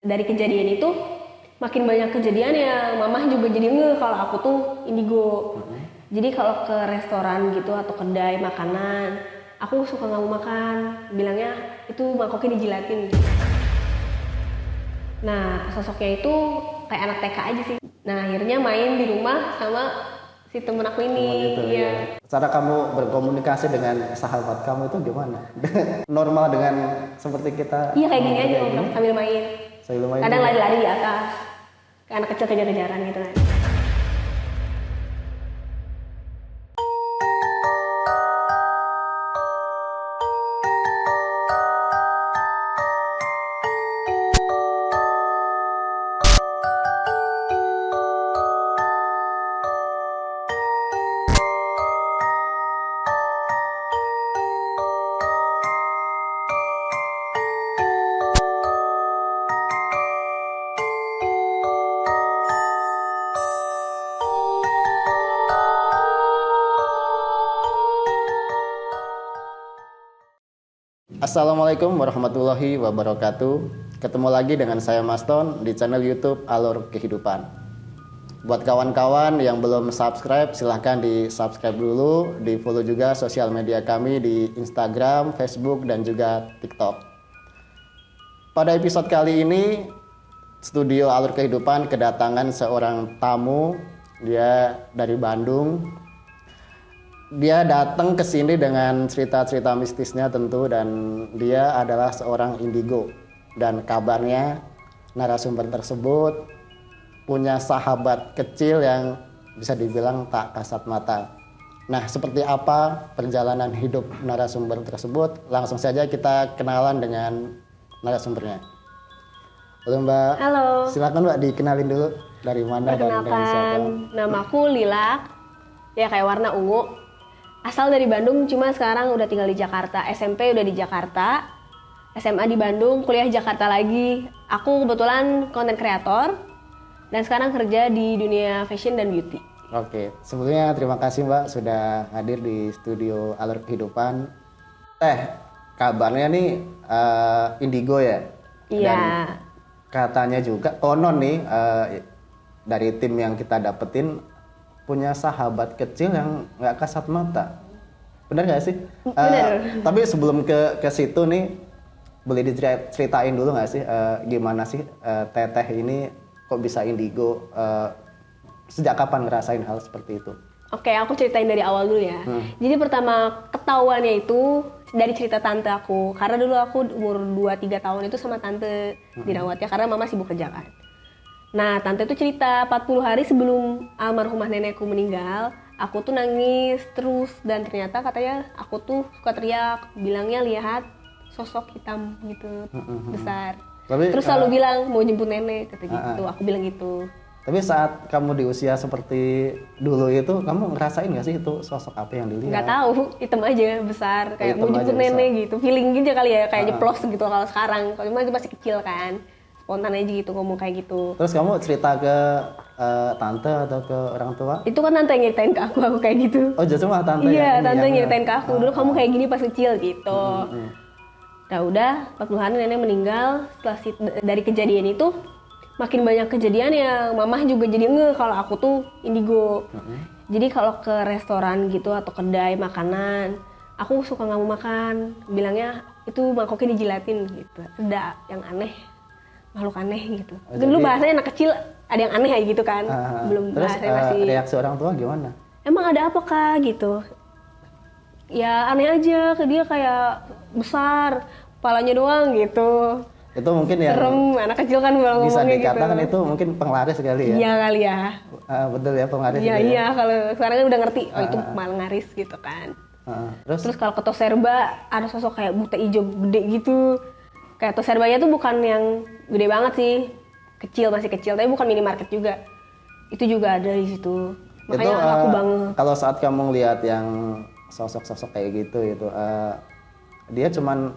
Dari kejadian itu makin banyak kejadian yang mamah juga jadi kalau aku tuh indigo. Jadi kalau ke restoran gitu atau kedai makanan, aku suka nggak mau makan, bilangnya itu mangkoknya dijilatin. Nah sosoknya itu kayak anak TK aja sih. Nah akhirnya main di rumah sama si temen aku ini. Gitu, Iya. ya. Cara kamu berkomunikasi dengan sahabat kamu itu gimana? Normal dengan seperti kita? Iya kayak gini aja kayak ngobrol sambil main. Sambil main Kadang juga? lari-lari di atas, kayak anak kecil kejar-kejaran gitu kan. Assalamualaikum warahmatullahi wabarakatuh. Ketemu lagi dengan saya Mas Ton di channel YouTube Alur Kehidupan. Buat kawan-kawan yang belum subscribe, silahkan di subscribe dulu, di follow juga sosial media kami di Instagram, Facebook, dan juga TikTok. Pada episode kali ini, studio Alur Kehidupan kedatangan seorang tamu. Dia dari Bandung. Dia datang ke sini dengan cerita-cerita mistisnya tentu, dan dia adalah seorang indigo. Dan kabarnya narasumber tersebut punya sahabat kecil yang bisa dibilang tak kasat mata. Nah, seperti apa perjalanan hidup narasumber tersebut? Langsung saja kita kenalan dengan narasumbernya. Halo Mbak. Halo. Silakan Mbak dikenalin dulu dari mana dan dengan siapa. Perkenalkan, namaku Lila, ya kayak warna ungu. Asal dari Bandung, cuma sekarang udah tinggal di Jakarta. SMP udah di Jakarta, SMA di Bandung, kuliah Jakarta lagi. Aku kebetulan konten kreator, dan sekarang kerja di dunia fashion dan beauty. Oke, sebelumnya terima kasih Mbak sudah hadir di studio Alur Kehidupan. Kabarnya nih indigo ya? Iya. Dan katanya juga konon nih dari tim yang kita dapetin punya sahabat kecil yang nggak kasat mata. Benar nggak sih? Benar. Tapi sebelum ke situ nih, boleh diceritain dulu nggak sih gimana sih Teteh ini kok bisa indigo? Sejak kapan ngerasain hal seperti itu? Oke, aku ceritain dari awal dulu ya. Jadi pertama ketahuannya itu dari cerita tante aku. Karena dulu aku umur 2-3 tahun itu sama tante dirawat ya, karena mama sibuk kerja kan. Nah, tante itu cerita 40 hari sebelum almarhumah nenekku meninggal, aku tuh nangis terus, dan ternyata katanya aku tuh suka teriak, bilangnya lihat sosok hitam gitu, besar. Terus selalu bilang mau jemput nenek, kata gitu. Aku bilang gitu. Tapi saat kamu di usia seperti dulu itu, kamu ngerasain nggak sih itu sosok apa yang dilihat? Nggak tahu, hitam aja besar, kayak hitam mau jemput aja nenek gitu. Feeling aja kali ya, kayak jeplos gitu kalau sekarang. Kalau cuma masih kecil kan. Spontan aja gitu ngomong kayak gitu. Terus kamu cerita ke tante atau ke orang tua? Itu kan tante yang nyeritain ke aku kayak gitu. Oh, justru malah tante Iya, yang tante yang nyeritain ke aku. Dulu kamu kayak gini pas kecil gitu. Nah udah 40 hari nenek meninggal. Setelah dari kejadian itu makin banyak kejadian yang mamah juga jadi kalau aku tuh indigo. Jadi kalau ke restoran gitu atau kedai makanan, aku suka nggak mau makan. Bilangnya itu mangkoknya dijilatin gitu. Ada yang aneh, makhluk aneh gitu. Dulu bahasanya anak kecil ada yang aneh aja gitu kan. Belum Terus bahasanya masih. reaksi orang tua gimana? Emang ada apa kak gitu? Ya aneh aja, ke dia kayak besar, kepalanya doang gitu. Itu mungkin yang serem, anak kecil kan kalau bisa ngomongnya gitu. dikatakan itu mungkin penglaris kali ya? Iya kali ya. Betul ya, penglaris. Iya gitu iya, ya? kalau sekarang kan udah ngerti, oh itu malngaris gitu kan. Terus kalau ke Toserba ada sosok kayak buta hijau gede gitu. Kayak Toserbanya tuh bukan yang gede banget sih, masih kecil, tapi bukan minimarket juga. Itu juga ada di situ. Makanya itu, laku banget. Kalau saat kamu lihat yang sosok-sosok kayak gitu itu, dia cuman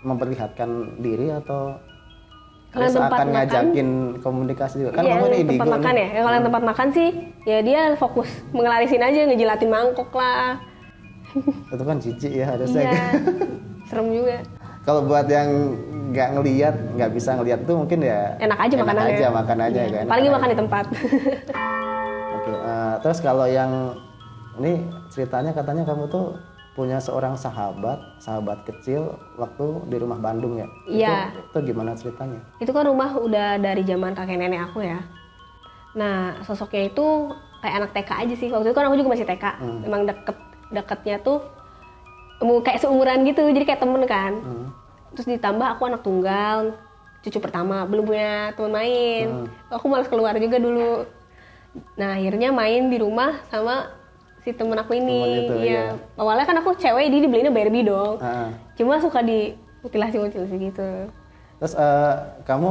memperlihatkan diri atau Kalau tempat akan makan, ngajakin komunikasi juga? Kan iya, kamu ini tempat makan ya. Kalau yang tempat makan sih, ya dia fokus mengelarisin aja, ngejilatin mangkok lah. Itu kan jijik ya harusnya. Iya, serem juga. Kalau buat yang nggak ngelihat, nggak bisa ngelihat tuh mungkin ya Enak aja makanannya. makan aja Iya. kan. Apalagi makan di tempat. Oke, terus kalau yang ini ceritanya katanya kamu tuh punya seorang sahabat kecil waktu di rumah Bandung ya? Iya. Itu gimana ceritanya? Itu kan rumah udah dari zaman kakek nenek aku ya. Nah, sosoknya itu kayak anak TK aja sih. Waktu itu kan aku juga masih TK. Emang deketnya tuh kayak seumuran gitu, jadi kayak temen kan. Terus ditambah aku anak tunggal, cucu pertama, belum punya teman main. Aku malas keluar juga dulu. Nah, akhirnya main di rumah sama si temen aku ini. Itu, iya. Awalnya kan aku cewek, dia dibelinya Barbie dong. Ah. Cuma suka dimutilasi gitu. Terus kamu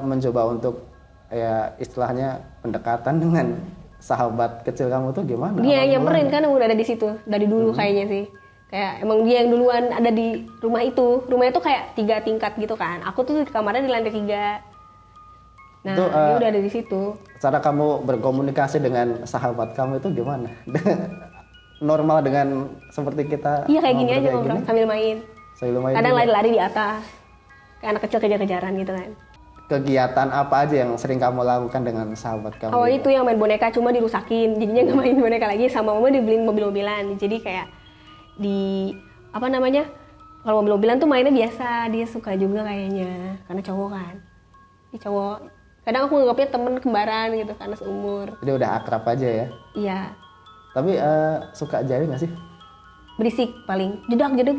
mencoba untuk ya istilahnya pendekatan dengan sahabat kecil kamu tuh gimana? Dia yang nyamperin kan udah ada di situ dari dulu kayaknya sih. Kayak emang dia yang duluan ada di rumah itu. Rumahnya tuh kayak 3 tingkat gitu kan. Aku tuh kamarnya di lantai 3. Nah, itu, dia udah ada di situ. Cara kamu berkomunikasi dengan sahabat kamu itu gimana? Normal dengan seperti kita? Iya kayak gini ngobrol aja ngobrol sambil main. Sambil main Kadang juga. lari-lari di atas. Kayak anak kecil kejar-kejaran gitu kan. Kegiatan apa aja yang sering kamu lakukan dengan sahabat kamu? Awalnya itu yang main boneka cuma dirusakin. Jadinya nggak main boneka lagi, sama mama dibeliin mobil-mobilan. Jadi kayak apa namanya? Kalau mobil-mobilan tuh mainnya biasa, dia suka juga kayaknya karena cowok kan. Dia cowok. Kadang aku nganggapnya temen kembaran gitu karena seumur. Jadi udah akrab aja ya? Iya. Tapi suka jari nggak sih? Berisik paling jedak gitu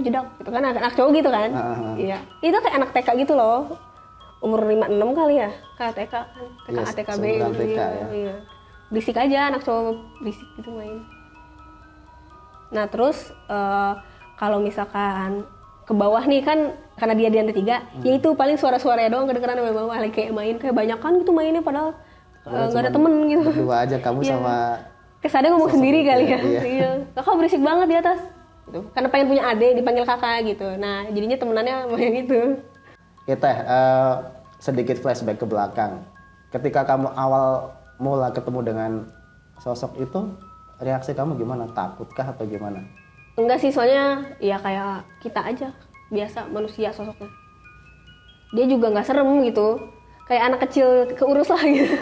kan, anak cowok gitu kan. Iya. Itu kayak anak TK gitu loh. Umur 5-6 kali ya, kayak TK kan. TK Yes, ATKB seumuran gitu. TK, Iya, ya. iya. Berisik aja anak cowok, berisik gitu main. Nah, terus kalau misalkan ke bawah nih kan karena dia di lantai 3, ya itu paling suara-suaranya doang kedengeran sama bawah, lagi kayak main kayak banyak kan gitu mainnya padahal nggak ada temen gitu. Berdua aja kamu Iya. sama Kesannya ngomong sendiri kali ya. iya. Iya. Kakak berisik banget di atas. Gitu. Karena pengen punya adik dipanggil kakak gitu. Nah, jadinya temenannya sama yang itu. ya Teh, sedikit flashback ke belakang. Ketika kamu awal mula ketemu dengan sosok itu, reaksi kamu gimana? Takutkah atau gimana? Enggak sih, soalnya ya kayak kita aja, biasa manusia sosoknya. Dia juga nggak serem gitu, kayak anak kecil keurus lah gitu.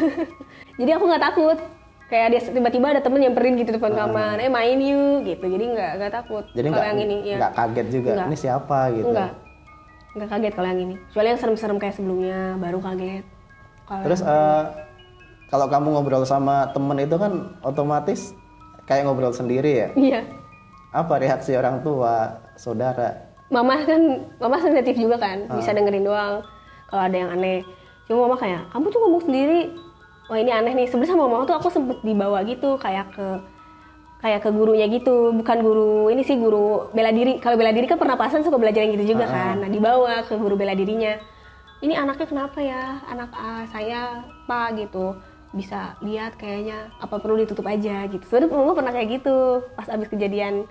Jadi aku nggak takut. Kayak dia tiba-tiba ada temen nyamperin gitu depan kamar, main yuk gitu. Jadi nggak takut. Jadi kalau yang ini, ya. nggak kaget juga, Nggak. ini siapa gitu? Nggak kaget kalau yang ini. Soalnya yang serem-serem kayak sebelumnya, baru kaget. Terus kalau kamu ngobrol sama temen itu kan otomatis kayak ngobrol sendiri ya? Iya. Apa reaksi orang tua, saudara? Mama sensitif juga kan, bisa dengerin doang kalau ada yang aneh. Cuma mama kayak, kamu tuh ngomong sendiri, wah ini aneh nih. Sebenarnya sama mama tuh aku sempet dibawa gitu, kayak ke gurunya gitu, bukan guru ini sih, guru bela diri. Kalau bela diri kan pernapasan suka belajar yang gitu juga kan. Nah dibawa ke guru bela dirinya. Ini anaknya kenapa ya, anak saya Pak gitu, bisa lihat kayaknya apa perlu ditutup aja gitu. Sebenarnya mama pernah kayak gitu pas abis kejadian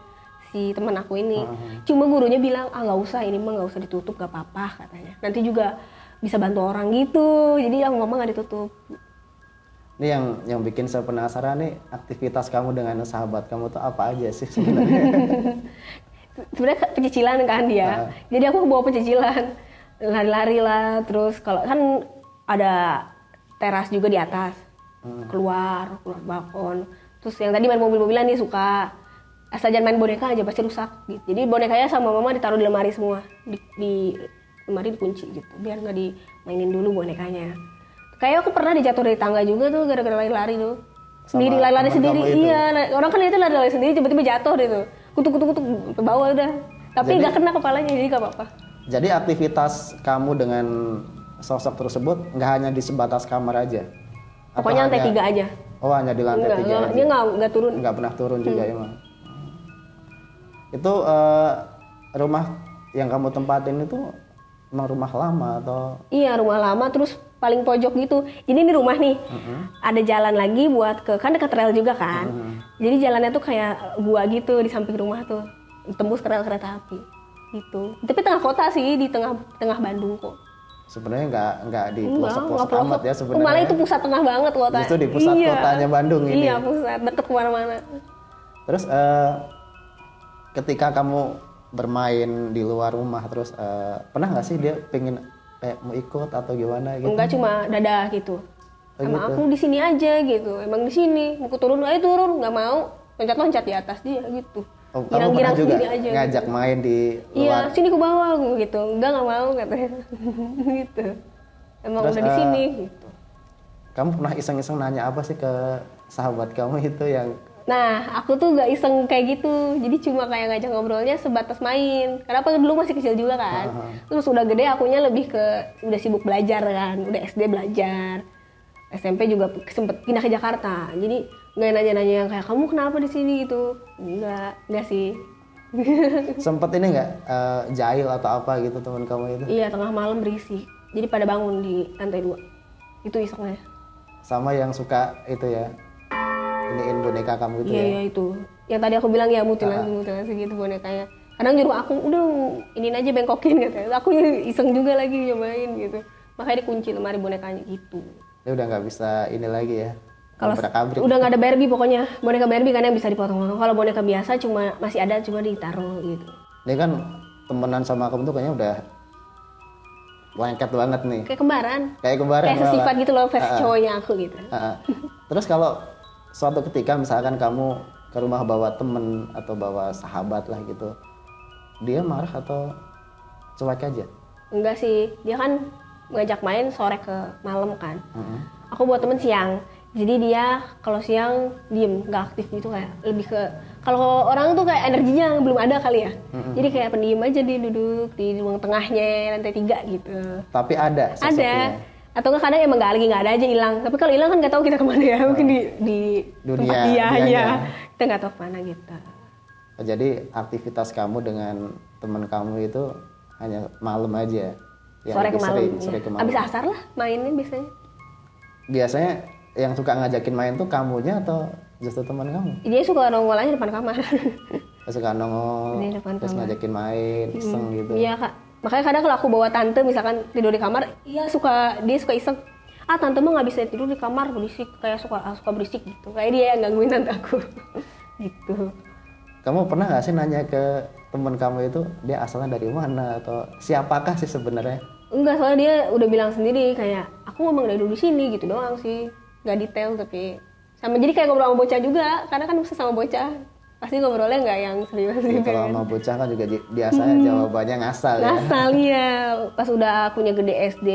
si teman aku ini. Cuma gurunya bilang, nggak usah, ini mah nggak usah ditutup, gak apa-apa katanya. Nanti juga bisa bantu orang gitu. Jadi yang mama nggak ditutup. Ini yang bikin saya penasaran nih, aktivitas kamu dengan sahabat kamu tuh apa aja sih sebenarnya? Sebenarnya pencicilan kan dia. Jadi aku bawa pencicilan, lari-lari lah. Terus kalau kan ada teras juga di atas, keluar balkon. Terus yang tadi main mobil-mobilan dia suka. Asal jangan main boneka aja pasti rusak gitu. Jadi bonekanya sama mama ditaruh di lemari semua, di lemari dikunci gitu, biar nggak dimainin dulu bonekanya. Kayak aku pernah dijatuh dari tangga juga tuh gara-gara lari-lari tuh. Sendiri lari-lari sendiri. Iya, orang kan itu lari-lari sendiri tiba-tiba jatuh deh tuh. Kutuk-kutuk ke bawah udah. Tapi nggak kena kepalanya jadi nggak apa-apa. Jadi aktivitas kamu dengan sosok tersebut nggak hanya di sebatas kamar aja? Atau Pokoknya lantai 3 aja. Oh, hanya di lantai 3 aja? Dia nggak turun. Nggak pernah turun juga emang? Itu rumah yang kamu tempatin itu emang rumah lama atau? Iya, rumah lama terus paling pojok gitu. Jadi ini rumah nih, ada jalan lagi buat kan dekat rel juga kan. Jadi jalannya tuh kayak gua gitu di samping rumah tuh, tembus ke rel kereta api gitu. Tapi tengah kota sih, di tengah Bandung kok. Sebenarnya nggak di pelosok-pelosok amat ya sebenarnya. Malah itu pusat tengah banget kota. Justru di pusat kotanya Bandung ini. Iya, pusat, deket kemana-mana. Terus ketika kamu bermain di luar rumah terus pernah nggak sih dia pengen kayak mau ikut atau gimana gitu? Enggak, cuma dadah gitu. Oh, Sama gitu. aku di sini aja gitu. Emang di sini, mau turun, ayo turun, nggak mau. Loncat-loncat di atas dia gitu. Oh, kamu pernah juga sendiri aja. ngajak gitu. main di Iya, luar? sini ke bawah gitu. Nggak mau katanya. Gitu. Emang Terus, udah di sini gitu. Kamu pernah iseng-iseng nanya apa sih ke sahabat kamu itu yang Nah, aku tuh gak iseng kayak gitu. Jadi cuma kayak ngajak ngobrolnya sebatas main. Karena aku dulu masih kecil juga kan. Terus udah gede akunya lebih ke udah sibuk belajar kan. Udah SD belajar. SMP juga sempet pindah ke Jakarta. Jadi nggak nanya-nanya yang kayak kamu kenapa di sini gitu. Enggak sih. sempet ini nggak jahil atau apa gitu teman kamu itu? Iya, tengah malam berisik. Jadi pada bangun di lantai 2. Itu isengnya. Sama yang suka itu ya, iniin boneka kamu itu Iya, ya? iya itu. Yang tadi aku bilang ya mutilasi gitu bonekanya. Kadang nyuruh aku, udah iniin aja bengkokin katanya. Aku iseng juga lagi nyobain gitu. Makanya dikunci lemari bonekanya gitu. Dia udah nggak bisa ini lagi ya? Kalau Abrak-abrik. udah nggak ada Barbie pokoknya. Boneka Barbie kan yang bisa dipotong-potong. Kalau boneka biasa cuma masih ada, cuma ditaruh gitu. Dia kan temenan sama kamu tuh kayaknya udah lengket banget nih. Kayak kembaran. Kayak kembaran. Kayak sesifat malah. gitu loh versi cowoknya aku gitu. Terus kalau suatu ketika misalkan kamu ke rumah bawa temen atau bawa sahabat lah gitu, dia marah atau cuek aja? Enggak sih, dia kan ngajak main sore ke malam kan. Aku buat temen siang. Jadi dia kalau siang diem, nggak aktif gitu, kayak lebih ke kalau orang tuh kayak energinya belum ada kali ya. Jadi kayak pendiam aja, dia duduk di ruang tengahnya lantai 3 gitu. Tapi ada sosoknya. Ada. Atau nggak kadang emang nggak ada aja hilang. Tapi kalau hilang kan nggak tahu kita kemana ya. Mungkin di tempat dia dianya. ya. Kita nggak tahu kemana gitu. Jadi aktivitas kamu dengan teman kamu itu hanya malam aja. Yang Sore ke lebih malam. sering ke Ya. malam. Abis asar lah mainnya biasanya. Biasanya yang suka ngajakin main tuh kamunya atau justru teman kamu? Dia suka nongol aja depan kamar. Suka nongol, Di depan terus kamar. ngajakin main, iseng gitu. Iya kak. Makanya kadang kalau aku bawa tante misalkan tidur di kamar, dia suka iseng. Ah tante mah nggak bisa tidur di kamar, berisik, kayak suka berisik gitu. Kayak dia yang gangguin tante aku. Gitu. Kamu pernah nggak sih nanya ke teman kamu itu dia asalnya dari mana atau siapakah sih sebenarnya? Enggak, soalnya dia udah bilang sendiri kayak aku emang dari dulu di sini gitu doang sih. Nggak detail tapi sama, jadi kayak ngobrol sama bocah juga, karena kan bisa sama bocah. Pasti ngobrolnya nggak yang serius Ya, gitu. kalau sama bocah kan juga biasanya jawabannya ngasal ya. Ngasal ya. Pas udah akunya gede SD,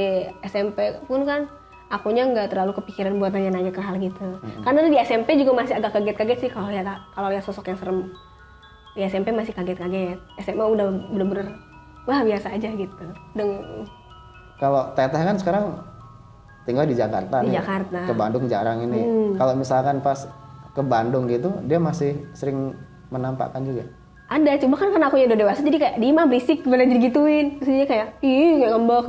SMP pun kan akunya nggak terlalu kepikiran buat nanya-nanya ke hal gitu. Karena di SMP juga masih agak kaget-kaget sih kalau lihat sosok yang serem. Di SMP masih kaget-kaget. SMA udah bener-bener wah biasa aja gitu. Kalau Teteh kan sekarang tinggal di Jakarta Di nih. Jakarta. Ke Bandung jarang ini. Kalau misalkan pas ke Bandung gitu, dia masih sering menampakkan juga. Ada, cuma kan karena aku udah dewasa jadi kayak dia mah berisik bener digituin. Terus dia kayak ih nggak ngambek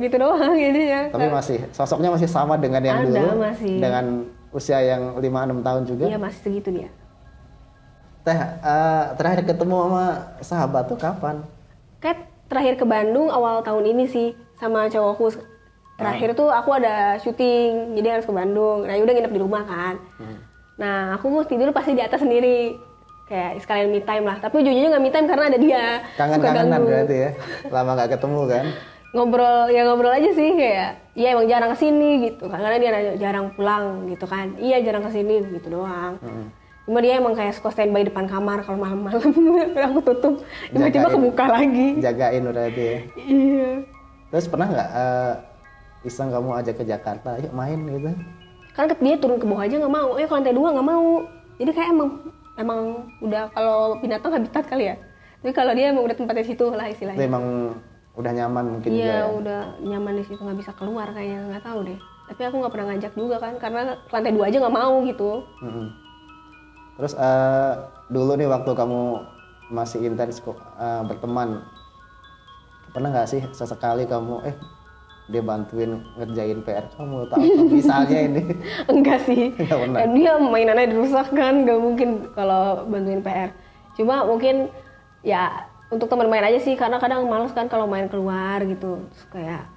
gitu doang gitu ya. Tapi masih sosoknya masih sama dengan yang Ada, dulu. masih. Dengan usia yang 5-6 tahun juga. Iya masih segitu dia. Teh, terakhir ketemu sama sahabat tuh kapan? Kayak terakhir ke Bandung awal tahun ini sih sama cowokku. Terakhir tuh aku ada syuting, jadi harus ke Bandung. Nah udah nginep di rumah kan. Nah aku mau tidur pasti di atas sendiri. Kayak sekalian me time lah. Tapi ujung-ujungnya nggak me time karena ada dia. Suka Kangen-kangenan ganggu. berarti ya. Lama nggak ketemu kan? Ngobrol aja sih kayak. Iya emang jarang kesini gitu. Karena dia jarang pulang gitu kan. Iya jarang kesini gitu doang. Cuma dia emang kayak suka standby depan kamar kalau malam-malam. Aku tutup. Tiba-tiba Jagain. kebuka lagi. Jagain berarti ya. Iya. Terus pernah nggak iseng kamu ajak ke Jakarta, yuk main gitu? Kan dia turun ke bawah aja nggak mau, ke lantai 2 nggak mau. Jadi kayak emang udah kalau binatang habitat kali ya. Tapi kalau dia emang udah tempatnya situ lah Itu istilahnya. emang udah nyaman mungkin juga Iya ya? udah nyaman di situ, nggak bisa keluar kayaknya, nggak tahu deh. Tapi aku nggak pernah ngajak juga kan, karena ke lantai 2 aja nggak mau gitu. Terus dulu nih waktu kamu masih intens berteman, pernah nggak sih sesekali kamu dia bantuin ngerjain PR kamu atau apa misalnya ini? Enggak sih. Nggak pernah. Dia mainannya dirusak kan, nggak mungkin kalau bantuin PR. Cuma mungkin ya untuk teman main aja sih, karena kadang males kan kalau main keluar gitu. Terus kayak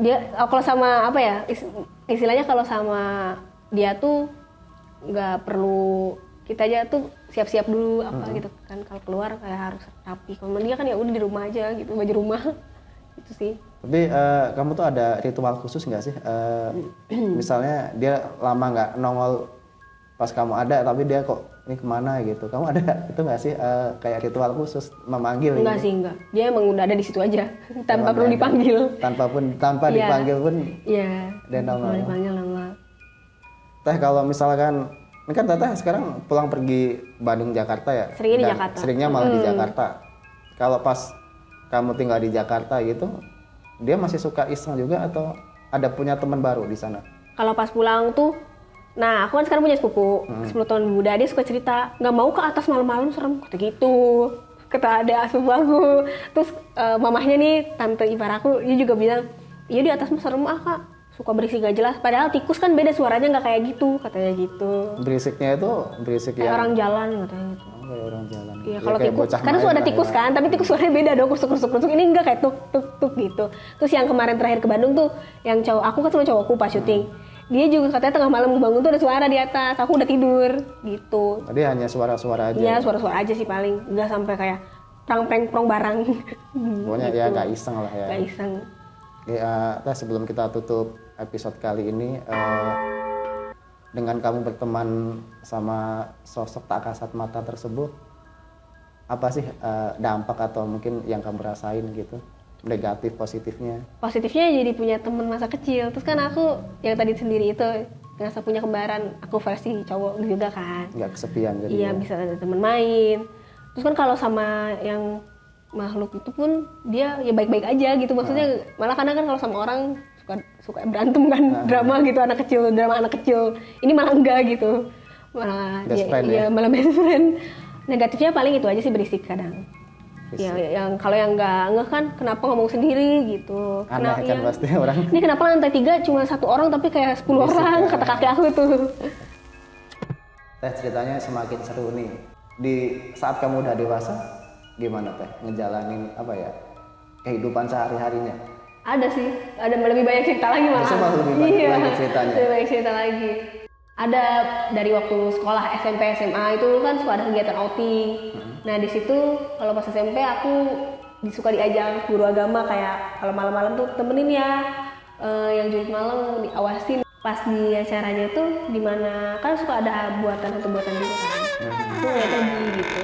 dia kalau sama apa ya istilahnya, kalau sama dia tuh nggak perlu kita aja tuh siap-siap dulu apa gitu kan. Kalau keluar kayak harus rapi. Kalau dia kan ya udah di rumah aja gitu, baju rumah itu sih. Tapi kamu tuh ada ritual khusus nggak sih? Misalnya dia lama nggak nongol pas kamu ada, tapi dia kok ini kemana gitu. Kamu ada itu nggak sih kayak ritual khusus memanggil? Enggak gitu? sih, enggak. Dia emang udah ada di situ aja, tanpa Emang perlu ada. dipanggil. Tanpa Iya. dipanggil pun Iya. dia Perlu nongol. dipanggil nongol. Teh kalau misalkan ini kan Teteh sekarang pulang pergi Bandung Jakarta ya? Seringnya di Dan Jakarta. Seringnya malah di Jakarta. Kalau pas kamu tinggal di Jakarta gitu, dia masih suka iseng juga atau ada punya teman baru di sana? Kalau pas pulang tuh, nah aku kan sekarang punya sepupu 10 tahun lebih muda, dia suka cerita nggak mau ke atas malam-malam serem kata gitu, kata ada sepupu aku. Terus mamahnya nih tante ipar aku, dia juga bilang iya di atas mah serem kak, suka berisik gak jelas, padahal tikus kan beda suaranya nggak kayak gitu, katanya gitu. Berisiknya itu berisik Kayak yang orang jalan katanya gitu. kayak orang jalan. Iya, Ya, kalau kayak tikus, bocah karena main sudah ada lah tikus ya. kan, tapi tikus suaranya beda dong, kusuk-kusuk, ini enggak kayak tuk tuk tuk gitu. Terus yang kemarin terakhir ke Bandung tuh, yang cowok, aku kan sama cowokku pas syuting, dia juga katanya tengah malam bangun tuh ada suara di atas, aku udah tidur gitu. Tadi hanya suara-suara aja. Iya, suara-suara aja sih paling, enggak sampai kayak prang-prang barang. Pokoknya ya nggak iseng lah ya. Gak iseng. Ya, Teh, sebelum kita tutup episode kali ini, dengan kamu berteman sama sosok tak kasat mata tersebut, apa sih dampak atau mungkin yang kamu rasain gitu, negatif positifnya? Positifnya jadi punya temen masa kecil, terus kan aku yang tadi sendiri itu ngerasa punya kembaran, aku versi cowok juga kan. Nggak kesepian jadi. Iya, bisa ada teman main. Terus kan kalau sama yang makhluk itu pun dia ya baik-baik aja gitu, maksudnya malah kadang kan kalau sama orang suka berantem kan, drama gitu, drama anak kecil, ini malah enggak gitu, malah Best friend ya? malah best friend. Negatifnya paling itu aja sih, berisik kadang. Ya, yang kalau yang enggak kan kenapa ngomong sendiri gitu. Aneh kan pasti orang. Ini kenapa lantai 3 cuma 1 orang tapi kayak 10 orang, kata kakek aku itu. Teh, ceritanya semakin seru nih. Di saat kamu udah dewasa, gimana Teh ngejalanin apa ya kehidupan sehari-harinya? Ada sih, ada lebih banyak cerita lagi malah. Maksudnya lebih banyak Iya, lagi ceritanya? lebih banyak cerita lagi. Ada dari waktu sekolah SMP SMA itu kan suka ada kegiatan outing. Nah di situ kalau pas SMP aku suka diajak guru agama kayak kalau malam-malam tuh temenin ya, yang jurit malam diawasin. Pas di acaranya tuh dimana kan suka ada buatan gitu kan, itu ngeliatnya lebih gitu.